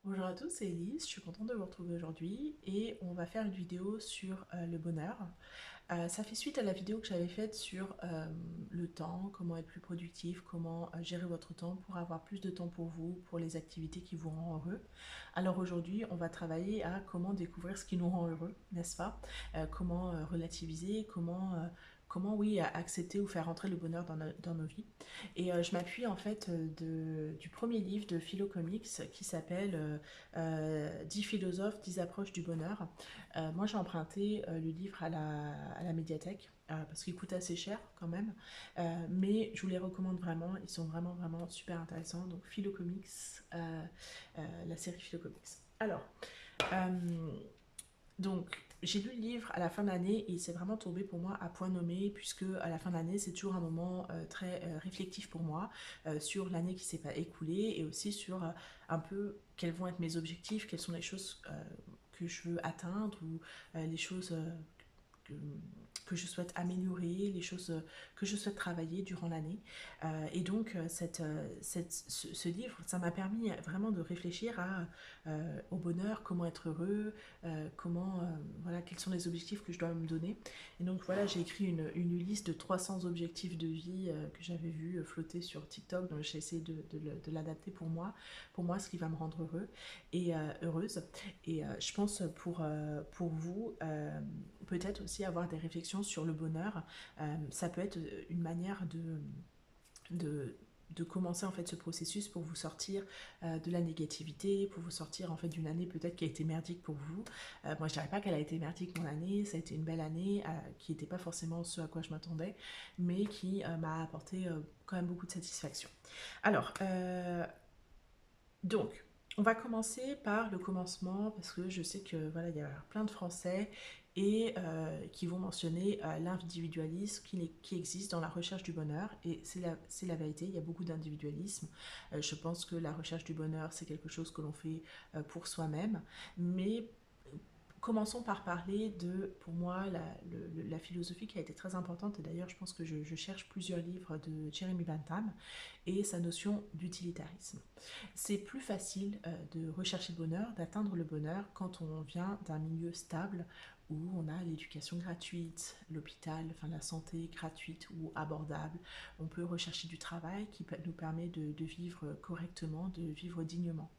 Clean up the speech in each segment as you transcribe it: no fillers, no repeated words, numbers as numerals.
Bonjour à tous, c'est Elise, je suis contente de vous retrouver aujourd'hui et on va faire une vidéo sur le bonheur. Ça fait suite à la vidéo que j'avais faite sur le temps, comment être plus productif, comment gérer votre temps pour avoir plus de temps pour vous, pour les activités qui vous rendent heureux. Alors aujourd'hui, on va travailler à comment découvrir ce qui nous rend heureux, n'est-ce pas? Comment relativiser, comment oui, accepter ou faire entrer le bonheur dans nos vies. Et je m'appuie en fait du premier livre de Philo Comics qui s'appelle 10 philosophes, 10 approches du bonheur. Moi j'ai emprunté le livre à la médiathèque parce qu'il coûte assez cher quand même. Mais je vous les recommande vraiment, ils sont vraiment super intéressants. Donc Philo Comics, la série Philo Comics. Alors, euh, donc, j'ai lu le livre à la fin de l'année et c'est vraiment tombé pour moi à point nommé puisque à la fin de l'année c'est toujours un moment très réflectif pour moi sur l'année qui s'est pas écoulée et aussi sur un peu quels vont être mes objectifs, quelles sont les choses que je veux atteindre ou les choses que, que je souhaite améliorer, les choses que je souhaite travailler durant l'année. Et donc, ce livre, ça m'a permis vraiment de réfléchir au bonheur, comment être heureux, voilà, quels sont les objectifs que je dois me donner. Et donc, voilà, j'ai écrit une liste de 300 objectifs de vie que j'avais vu flotter sur TikTok. Donc, j'ai essayé de l'adapter pour moi, ce qui va me rendre heureux et heureuse. Et je pense pour vous, peut-être aussi avoir des réflexions sur le bonheur. Ça peut être une manière de, de commencer en fait ce processus pour vous sortir de la négativité, pour vous sortir en fait d'une année peut-être qui a été merdique pour vous. Moi je dirais pas qu'elle a été merdique mon année, ça a été une belle année qui n'était pas forcément ce à quoi je m'attendais, mais qui m'a apporté quand même beaucoup de satisfaction. Alors, donc, on va commencer par le commencement parce que je sais que voilà, il y a plein de Français et qui vont mentionner l'individualisme qui existe dans la recherche du bonheur et c'est la vérité, il y a beaucoup d'individualisme. Je pense que la recherche du bonheur, c'est quelque chose que l'on fait pour soi-même, mais commençons par parler de, pour moi, la philosophie qui a été très importante, et d'ailleurs je pense que je cherche plusieurs livres de Jeremy Bentham, et sa notion d'utilitarisme. C'est plus facile de rechercher le bonheur, d'atteindre le bonheur quand on vient d'un milieu stable où on a l'éducation gratuite, l'hôpital, enfin la santé gratuite ou abordable. On peut rechercher du travail qui nous permet de vivre correctement, de vivre dignement.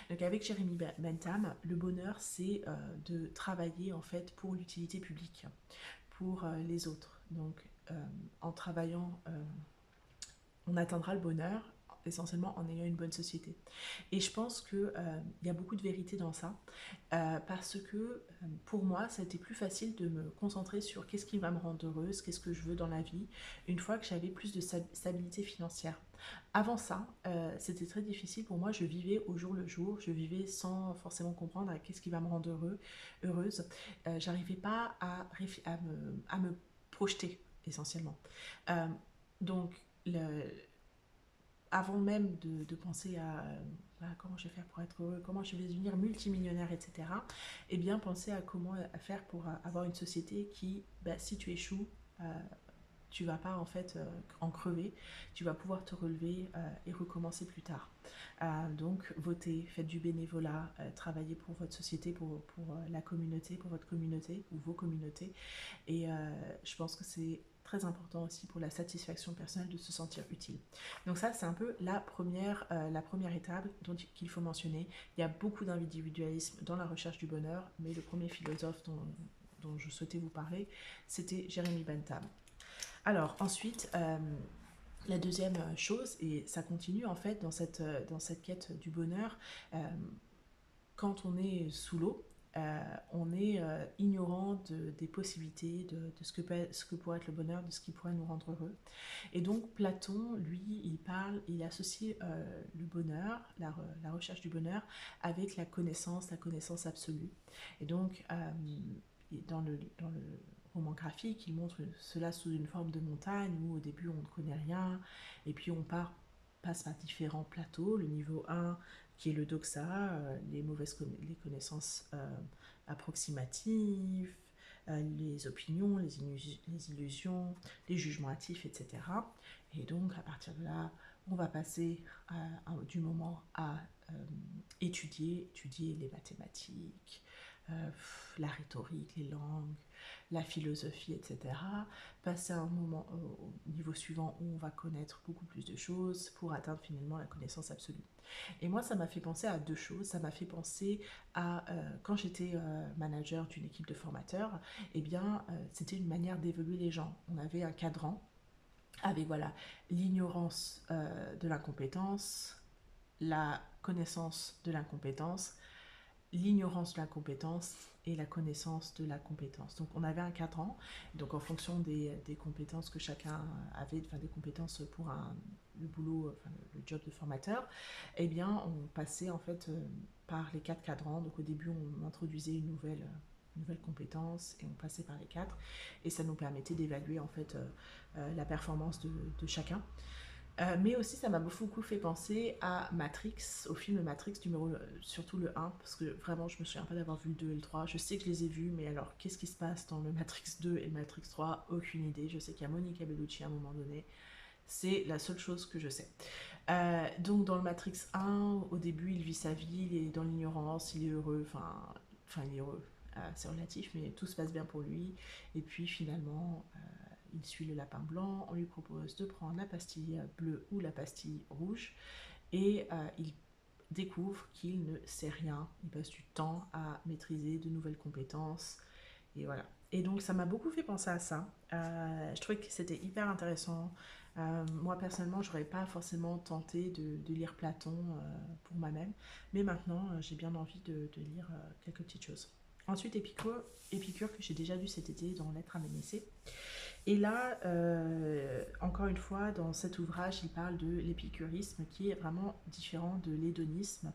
Donc avec Jeremy Bentham, le bonheur c'est de travailler en fait pour l'utilité publique, pour les autres. Donc en travaillant on atteindra le bonheur essentiellement en ayant une bonne société. Et je pense qu'il y a beaucoup de vérité dans ça, parce que pour moi, ça a été plus facile de me concentrer sur qu'est-ce qui va me rendre heureuse, qu'est-ce que je veux dans la vie, une fois que j'avais plus de stabilité financière. Avant ça, c'était très difficile pour moi, je vivais au jour le jour, je vivais sans forcément comprendre qu'est-ce qui va me rendre heureuse. J'arrivais pas à me projeter essentiellement. Euh, donc, avant même de penser à comment je vais faire pour être heureux, comment je vais devenir multimillionnaire, etc., eh bien, penser à comment faire pour avoir une société qui, bah, si tu échoues, euh, tu vas pas en fait en crever, tu vas pouvoir te relever et recommencer plus tard. Donc votez, faites du bénévolat, travaillez pour votre société, pour la communauté, pour votre communauté ou vos communautés. Et je pense que c'est très important aussi pour la satisfaction personnelle de se sentir utile. Donc ça, c'est un peu la première étape qu'il faut mentionner. Il y a beaucoup d'individualisme dans la recherche du bonheur, mais le premier philosophe dont je souhaitais vous parler, c'était Jeremy Bentham. Alors ensuite, la deuxième chose, et ça continue en fait dans cette quête du bonheur, euh, quand on est sous l'eau, on est ignorant des possibilités, de ce que pourrait être le bonheur, de ce qui pourrait nous rendre heureux. Et donc Platon, lui, il associe le bonheur, la recherche du bonheur, avec la connaissance absolue. Et donc, dans le roman graphique, il montre cela sous une forme de montagne où au début on ne connaît rien, et puis passe par différents plateaux. Le niveau 1 qui est le doxa, les connaissances approximatives, les opinions, les illusions, les jugements hâtifs, etc. Et donc, à partir de là, on va passer du moment à étudier les mathématiques, la rhétorique, les langues, la philosophie, etc. Passer à un moment au niveau suivant où on va connaître beaucoup plus de choses pour atteindre finalement la connaissance absolue. Et moi, ça m'a fait penser à deux choses. Ça m'a fait penser à quand j'étais manager d'une équipe de formateurs, eh bien, c'était une manière d'évaluer les gens. On avait un cadran avec voilà l'ignorance de l'incompétence, la connaissance de l'incompétence, l'ignorance de la compétence et la connaissance de la compétence. Donc on avait un cadran, donc en fonction des compétences que chacun avait, enfin des compétences pour le boulot, enfin le job de formateur, eh bien on passait en fait par les quatre cadrans. Donc au début on introduisait une nouvelle compétence et on passait par les quatre et ça nous permettait d'évaluer en fait la performance de chacun. Mais aussi, ça m'a beaucoup fait penser à Matrix, au film Matrix, surtout le 1, parce que vraiment, je me souviens pas d'avoir vu le 2 et le 3. Je sais que je les ai vus, mais alors, qu'est-ce qui se passe dans le Matrix 2 et le Matrix 3? Aucune idée. Je sais qu'il y a Monica Bellucci à un moment donné. C'est la seule chose que je sais. Donc, dans le Matrix 1, au début, il vit sa vie, il est dans l'ignorance, il est heureux, enfin, il est heureux. C'est relatif, mais tout se passe bien pour lui. Et puis, finalement, il suit le lapin blanc, on lui propose de prendre la pastille bleue ou la pastille rouge et il découvre qu'il ne sait rien, il passe du temps à maîtriser de nouvelles compétences et voilà. Et donc ça m'a beaucoup fait penser à ça. Je trouvais que c'était hyper intéressant. Moi personnellement, j'aurais pas forcément tenté de lire Platon pour moi-même, mais maintenant j'ai bien envie de lire quelques petites choses. Ensuite, Épicure que j'ai déjà lu cet été dans Lettres à Ménécée. Et là, encore une fois, dans cet ouvrage, il parle de l'épicurisme qui est vraiment différent de l'hédonisme,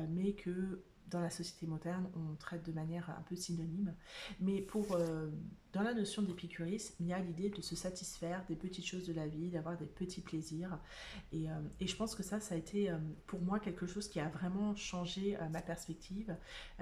mais que dans la société moderne, on traite de manière un peu synonyme. Mais dans la notion d'épicurisme, il y a l'idée de se satisfaire des petites choses de la vie, d'avoir des petits plaisirs. Et je pense que ça a été pour moi quelque chose qui a vraiment changé ma perspective.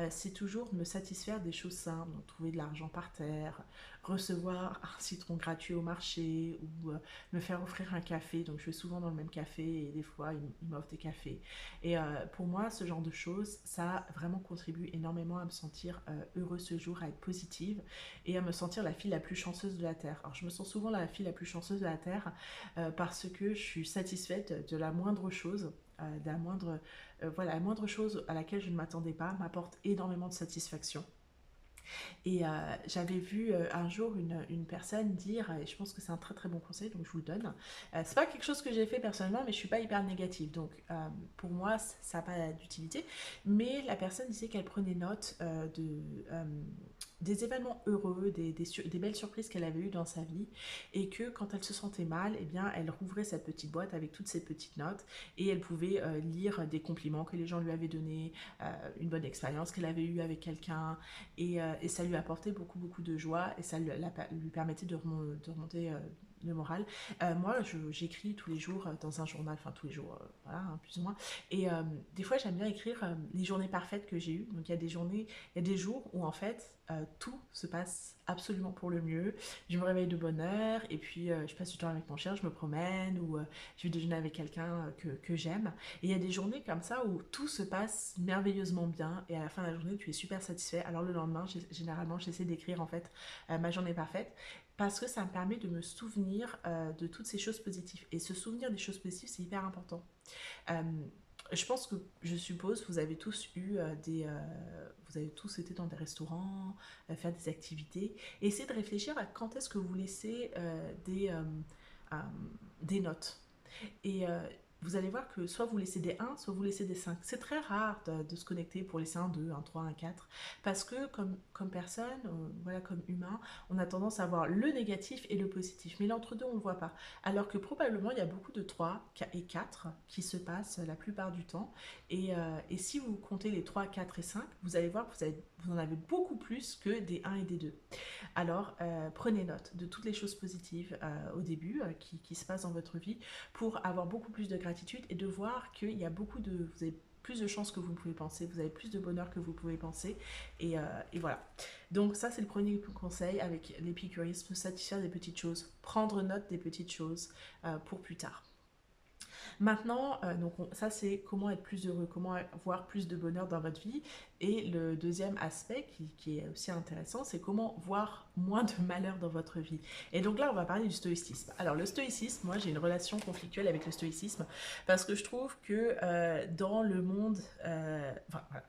C'est toujours me satisfaire des choses simples, donc trouver de l'argent par terre, recevoir un citron gratuit au marché ou me faire offrir un café. Donc je vais souvent dans le même café et des fois ils m'offrent des cafés. Et pour moi, ce genre de choses, ça vraiment contribue énormément à me sentir heureuse ce jour, à être positive et à me sentir la fille la plus chanceuse de la Terre. Alors je me sens souvent la fille la plus chanceuse de la Terre parce que je suis satisfaite de la moindre chose. Voilà, la moindre chose à laquelle je ne m'attendais pas m'apporte énormément de satisfaction. Et j'avais vu un jour une personne dire, et je pense que c'est un très très bon conseil, donc je vous le donne. C'est pas quelque chose que j'ai fait personnellement, mais je suis pas hyper négative, donc pour moi ça n'a pas d'utilité. Mais la personne disait qu'elle prenait note des événements heureux, des belles surprises qu'elle avait eues dans sa vie, et que quand elle se sentait mal, eh bien elle rouvrait cette petite boîte avec toutes ces petites notes, et elle pouvait lire des compliments que les gens lui avaient donnés, une bonne expérience qu'elle avait eue avec quelqu'un, et ça lui apportait beaucoup de joie et ça lui permettait de remonter le moral. Moi, j'écris tous les jours dans un journal, enfin tous les jours, voilà, hein, plus ou moins. Et des fois, j'aime bien écrire les journées parfaites que j'ai eues. Donc il y a des journées, il y a des jours où en fait tout se passe absolument pour le mieux. Je me réveille de bonne heure et puis je passe du temps avec mon chien, je me promène ou je vais déjeuner avec quelqu'un que j'aime. Et il y a des journées comme ça où tout se passe merveilleusement bien et à la fin de la journée, tu es super satisfait. Alors le lendemain, généralement, j'essaie d'écrire en fait ma journée parfaite parce que ça me permet de me souvenir de toutes ces choses positives. Et se souvenir des choses positives, c'est hyper important. Euh, je pense que, je suppose, vous avez tous eu vous avez tous été dans des restaurants, faire des activités, et essayez de réfléchir à quand est-ce que vous laissez euh, des notes. Et vous allez voir que soit vous laissez des 1, soit vous laissez des 5. C'est très rare de se connecter pour laisser un 2, un 3, un 4. Parce que comme personne, voilà, comme humain, on a tendance à voir le négatif et le positif. Mais l'entre-deux, on ne le voit pas. Alors que probablement, il y a beaucoup de 3 et 4 qui se passent la plupart du temps. Et si vous comptez les 3, 4 et 5, vous allez voir que vous en avez beaucoup plus que des 1 et des 2. Alors, prenez note de toutes les choses positives au début qui se passent dans votre vie pour avoir beaucoup plus de gratitude et de voir qu'il y a vous avez plus de chances que vous ne pouvez penser, vous avez plus de bonheur que vous pouvez penser, et voilà. Donc ça, c'est le premier conseil avec l'épicurisme, satisfaire des petites choses, prendre note des petites choses pour plus tard. Maintenant, ça c'est comment être plus heureux, comment avoir plus de bonheur dans votre vie. Et le deuxième aspect qui est aussi intéressant, c'est comment voir moins de malheur dans votre vie. Et donc là, on va parler du stoïcisme. Alors le stoïcisme, moi j'ai une relation conflictuelle avec le stoïcisme parce que je trouve que dans le monde, enfin, voilà,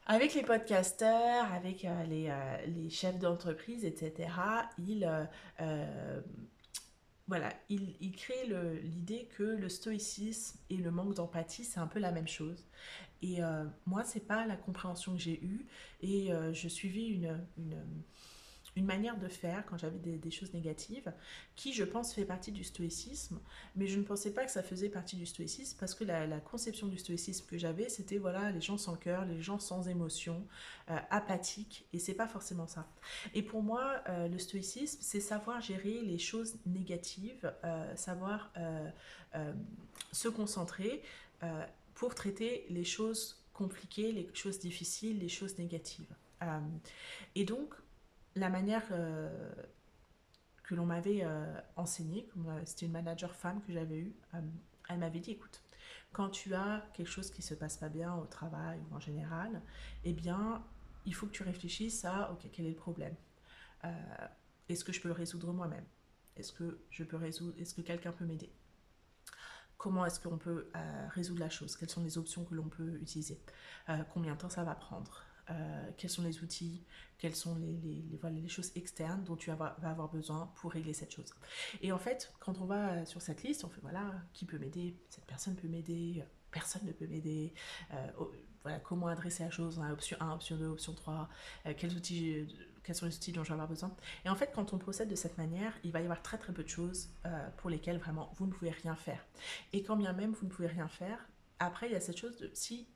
avec les podcasteurs, avec les chefs d'entreprise, etc., euh, voilà, il crée l'idée que le stoïcisme et le manque d'empathie, c'est un peu la même chose. Et moi, c'est pas la compréhension que j'ai eue. Et je suivais une manière de faire quand j'avais des choses négatives, qui, je pense, fait partie du stoïcisme. Mais je ne pensais pas que ça faisait partie du stoïcisme parce que la conception du stoïcisme que j'avais, c'était voilà, les gens sans cœur, les gens sans émotion, apathiques. Et c'est pas forcément ça. Et pour moi, le stoïcisme, c'est savoir gérer les choses négatives, savoir euh, se concentrer pour traiter les choses compliquées, les choses difficiles, les choses négatives. Euh, et donc, la manière que l'on m'avait enseignée, c'était une manager femme que j'avais eue, elle m'avait dit, écoute, quand tu as quelque chose qui se passe pas bien au travail ou en général, eh bien, il faut que tu réfléchisses à, ok, quel est le problème. Euh, Est-ce que je peux le résoudre moi-même? Est-ce que quelqu'un peut m'aider? Comment est-ce qu'on peut résoudre la chose? Quelles sont les options que l'on peut utiliser? Combien de temps ça va prendre? Quels sont les outils? Quelles sont voilà, les choses externes dont tu vas avoir besoin pour régler cette chose? Et en fait, quand on va sur cette liste, on fait voilà, qui peut m'aider? Cette personne peut m'aider, personne ne peut m'aider. Voilà, comment adresser la chose? Option 1, option 2, option 3, quels sont les outils dont je vais avoir besoin? Et en fait, quand on procède de cette manière, il va y avoir très très peu de choses pour lesquelles vraiment vous ne pouvez rien faire. Et quand bien même vous ne pouvez rien faire, après il y a cette chose de si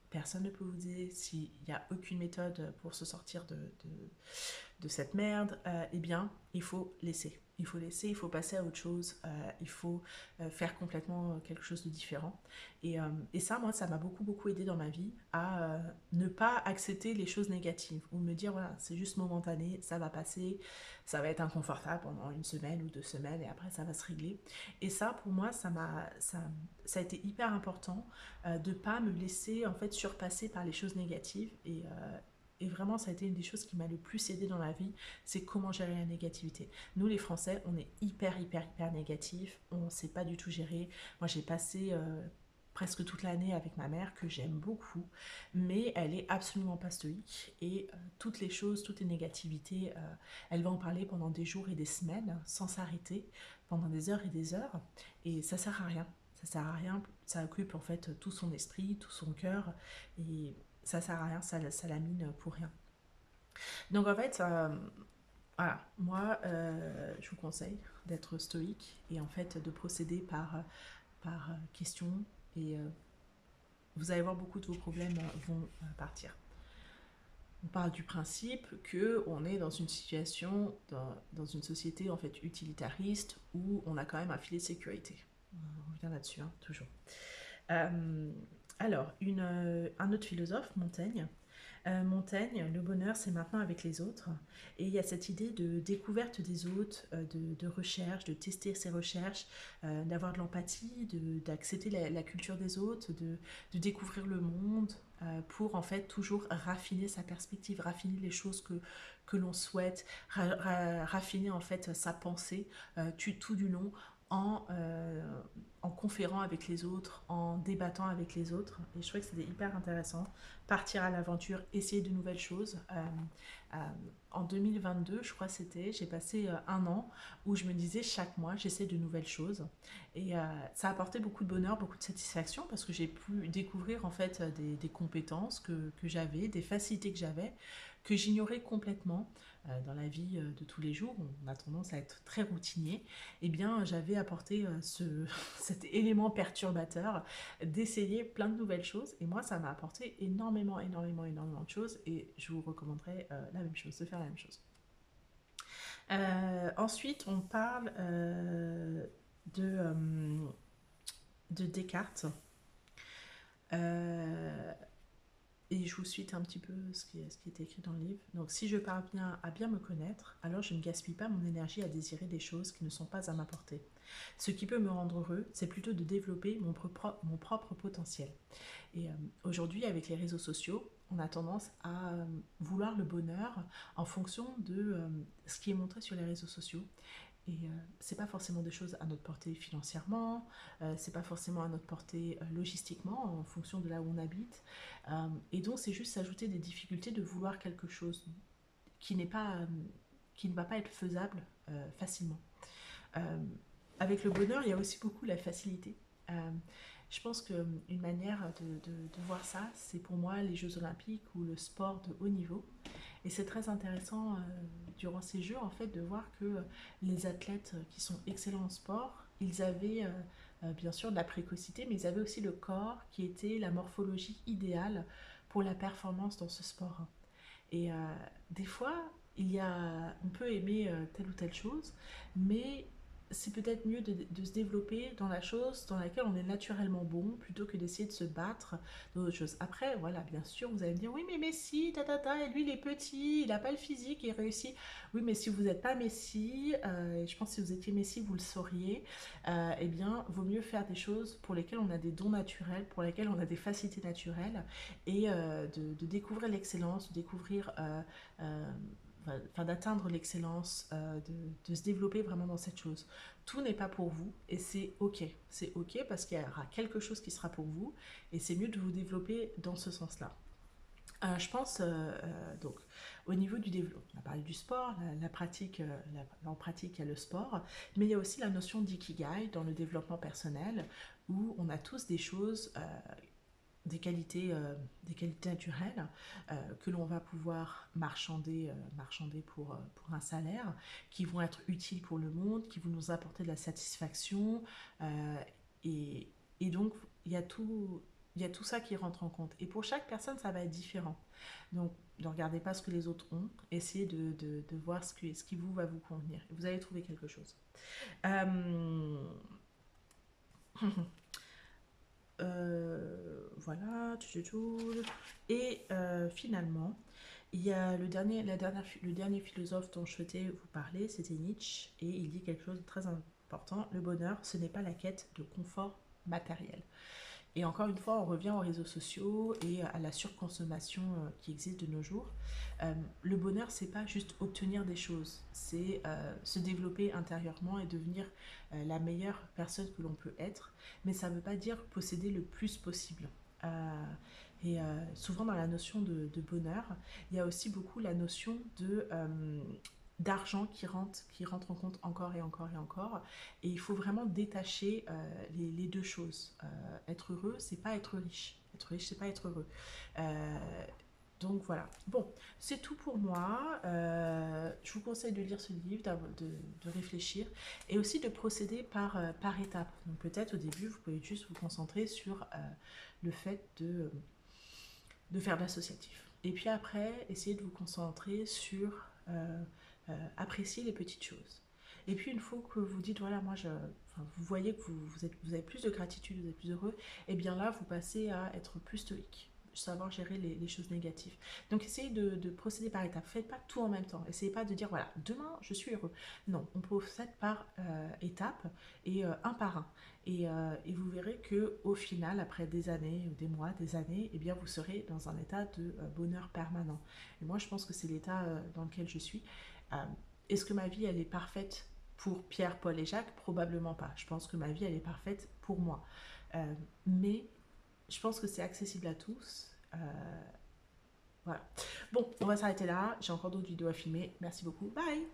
personne ne peut vous aider, s'il n'y a aucune méthode pour se sortir de cette merde, eh bien, il faut laisser. Il faut laisser, il faut passer à autre chose, il faut faire complètement quelque chose de différent. Et ça, moi, ça m'a beaucoup, beaucoup aidé dans ma vie à ne pas accepter les choses négatives ou me dire, voilà, c'est juste momentané, ça va passer, ça va être inconfortable pendant une semaine ou 2 semaines et après, ça va se régler. Et ça, pour moi, ça a été hyper important de ne pas me laisser, en fait, surpasser par les choses négatives et vraiment, ça a été une des choses qui m'a le plus aidé dans la vie, c'est comment gérer la négativité. Nous, les Français, on est hyper, hyper, hyper négatifs, on ne sait pas du tout gérer. Moi, j'ai passé presque toute l'année avec ma mère, que j'aime beaucoup, mais elle est absolument pas stoïque. Et toutes les choses, toutes les négativités, elle va en parler pendant des jours et des semaines, sans s'arrêter, pendant des heures et des heures. Et ça sert à rien. Ça sert à rien, ça occupe en fait tout son esprit, tout son cœur, et ça sert à rien, ça la mine pour rien. Donc en fait, voilà, moi je vous conseille d'être stoïque et en fait de procéder par question et vous allez voir beaucoup de vos problèmes vont partir. On parle du principe que on est dans une situation, dans une société en fait utilitariste où on a quand même un filet de sécurité. On revient là-dessus, hein, toujours. Euh, alors, un autre philosophe, Montaigne, Montaigne, le bonheur, c'est maintenant avec les autres. Et il y a cette idée de découverte des autres, de recherche, de tester ses recherches, d'avoir de l'empathie, d'accepter la culture des autres, de découvrir le monde pour en fait toujours raffiner sa perspective, raffiner les choses que l'on souhaite, raffiner en fait sa pensée tout du long en conférant avec les autres, en débattant avec les autres. Et je trouvais que c'était hyper intéressant. Partir à l'aventure, essayer de nouvelles choses. Euh, En 2022, je crois que c'était, j'ai passé un an où je me disais chaque mois, j'essaie de nouvelles choses. Et ça a apporté beaucoup de bonheur, beaucoup de satisfaction parce que j'ai pu découvrir en fait des compétences que j'avais, des facilités que j'ignorais complètement dans la vie de tous les jours. On a tendance à être très routinier. Eh bien, j'avais apporté cet élément perturbateur d'essayer plein de nouvelles choses. Et moi, ça m'a apporté énormément, énormément, énormément de choses. Et je vous recommanderais la même chose, de faire la même chose. Ensuite, on parle de, euh, de Descartes. Euh, et je vous cite un petit peu ce qui est écrit dans le livre. Donc, si je parviens à bien me connaître, alors je ne gaspille pas mon énergie à désirer des choses qui ne sont pas à ma portée. Ce qui peut me rendre heureux, c'est plutôt de développer mon propre potentiel. Et aujourd'hui, avec les réseaux sociaux, on a tendance à vouloir le bonheur en fonction de ce qui est montré sur les réseaux sociaux. Et c'est pas forcément des choses à notre portée financièrement, c'est pas forcément à notre portée logistiquement en fonction de là où on habite. Et donc c'est juste s'ajouter des difficultés de vouloir quelque chose qui n'est pas, qui ne va pas être faisable facilement. Euh, Avec le bonheur, il y a aussi beaucoup la facilité. Euh, je pense qu'une manière de voir ça, c'est pour moi les Jeux Olympiques ou le sport de haut niveau. Et c'est très intéressant durant ces Jeux en fait de voir que les athlètes qui sont excellents en sport, ils avaient bien sûr de la précocité, mais ils avaient aussi le corps qui était la morphologie idéale pour la performance dans ce sport. Et des fois, on peut aimer telle ou telle chose, mais c'est peut-être mieux de se développer dans la chose dans laquelle on est naturellement bon plutôt que d'essayer de se battre dans d'autres choses. Après, voilà, bien sûr, vous allez me dire, oui, mais Messi, et lui, il est petit, il n'a pas le physique, il réussit. Oui, mais si vous n'êtes pas Messi, et je pense que si vous étiez Messi, vous le sauriez, eh bien, vaut mieux faire des choses pour lesquelles on a des dons naturels, pour lesquelles on a des facilités naturelles, et de découvrir l'excellence, de découvrir, enfin, d'atteindre l'excellence, de se développer vraiment dans cette chose. Tout n'est pas pour vous et c'est ok parce qu'il y aura quelque chose qui sera pour vous et c'est mieux de vous développer dans ce sens-là. Je pense donc au niveau du développement, on a parlé du sport, la pratique, en pratique il y a le sport, mais il y a aussi la notion d'ikigai dans le développement personnel où on a tous des choses des qualités naturelles que l'on va pouvoir marchander pour un salaire, qui vont être utiles pour le monde, qui vont nous apporter de la satisfaction. euh, et, et donc, il y a tout ça qui rentre en compte. Et pour chaque personne, ça va être différent. Donc, ne regardez pas ce que les autres ont, essayez de voir ce qui vous va vous convenir. Et vous allez trouver quelque chose. Euh, voilà, et finalement, il y a le dernier philosophe dont je souhaitais vous parler, c'était Nietzsche, et il dit quelque chose de très important. Le bonheur, ce n'est pas la quête de confort matériel. Et encore une fois, on revient aux réseaux sociaux et à la surconsommation qui existe de nos jours. Le bonheur, c'est pas juste obtenir des choses, c'est se développer intérieurement et devenir la meilleure personne que l'on peut être. Mais ça ne veut pas dire posséder le plus possible. Souvent dans la notion de bonheur, il y a aussi beaucoup la notion d'argent qui rentre en compte encore et encore et encore. Et il faut vraiment détacher les deux choses. Être heureux, c'est pas être riche. Être riche, c'est pas être heureux. Donc voilà. Bon, c'est tout pour moi. Je vous conseille de lire ce livre, de réfléchir et aussi de procéder par étapes. Donc peut-être au début, vous pouvez juste vous concentrer sur le fait de faire de l'associatif. Et puis après, essayez de vous concentrer sur apprécier les petites choses. Et puis une fois que vous dites, voilà, enfin, vous voyez que vous avez plus de gratitude, vous êtes plus heureux, et bien là, vous passez à être plus stoïque, savoir gérer les choses négatives. Donc essayez de procéder par étapes. Faites pas tout en même temps. Essayez pas de dire, voilà, demain, je suis heureux. Non, on procède par étapes et un par un. Et vous verrez que au final, après des années, des mois, des années, eh bien, vous serez dans un état de bonheur permanent. Et moi, je pense que c'est l'état dans lequel je suis. Euh, Est-ce que ma vie, elle est parfaite pour Pierre, Paul et Jacques? Probablement pas. Je pense que ma vie, elle est parfaite pour moi. Mais je pense que c'est accessible à tous. Voilà. Bon, on va s'arrêter là. J'ai encore d'autres vidéos à filmer. Merci beaucoup. Bye!